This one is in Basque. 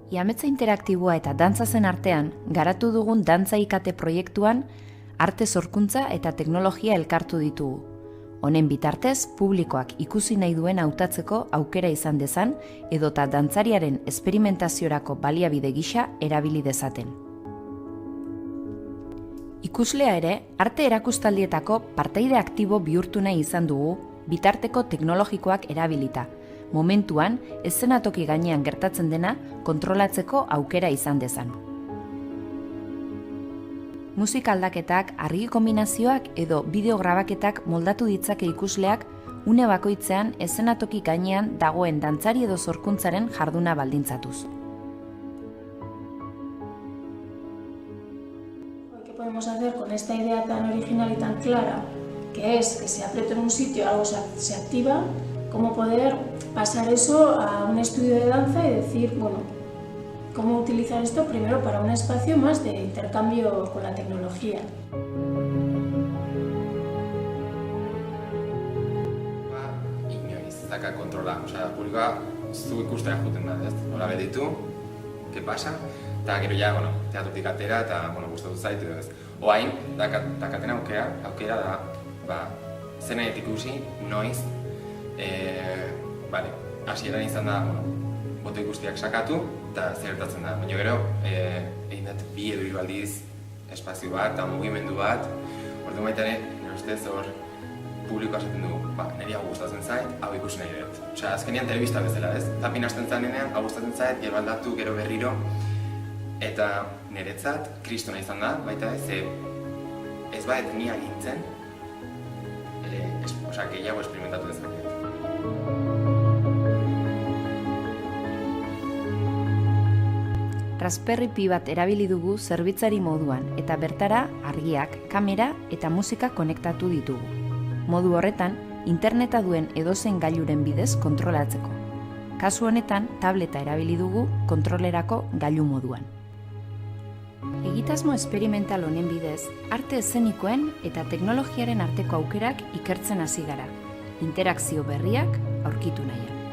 Iametza interaktiboa eta dantza zen artean, garatu dugun dantza ikate proiektuan, arte sorkuntza eta teknologia elkartu ditugu. Honen bitartez, publikoak ikusi nahi duen hautatzeko aukera izan dezan, edota dantzariaren esperimentaziorako baliabide gisa erabili dezaten. Ikuslea ere, arte erakustaldietako partaide aktibo bihurtu nahi izan dugu, bitarteko teknologikoak erabilita, momentuan eszenatoki gainean gertatzen dena kontrolatzeko aukera izan dezan. Musika aldaketak, argi kombinazioak edo bideo grabaketak moldatu ditzake ikusleak une bakoitzean eszenatoki gainean dagoen dantzari edo sorkuntzaren jarduna baldintzatuz. ¿Qué podemos hacer con esta idea tan original y tan clara, que es que si aprieto en un sitio algo se activa? ¿Cómo poder pasar eso a un estudio de danza y decir, bueno, cómo utilizar esto primero para un espacio más de intercambio con la tecnología? Inoiz daka kontrola, publikoa zu ikustea juten da, ez? Nola beditu, ¿qué pasa? Eta gero ja, teatrutik atera eta, gustatu zait, ez? Oain, dakaten aukera da, zenaietik ikusi, noiz, hasieran izan da, boto ikustiak sakatu eta zertatzen da. Baina gero, egin dut bi edo hiru aldiz espazio bat eta mugimendu bat. Orduan baita ere, nire ustez hor publikoa esaten du, niri hau gustatzen zait, hau ikusi nahi dut. Azkenean telebista bezala, ez? Tapin hasten zanean, hau gustatzen zait, gero aldatu, gero berriro. Eta niretzat, kristona izan da, baita ez baet ni agintzen, gehiago esperimentatu dezaket. Raspberry Pi bat erabili dugu zerbitzari moduan eta bertara argiak, kamera eta musika konektatu ditugu. Modu horretan, interneta duen edozein gailuren bidez kontrolatzeko. Kasu honetan, tableta erabili dugu kontrolerako gailu moduan. Egitasmo esperimental honen bidez, arte eszenikoen eta teknologiaren arteko aukerak ikertzen hasi gara, interakzio berriak aurkitu nahian.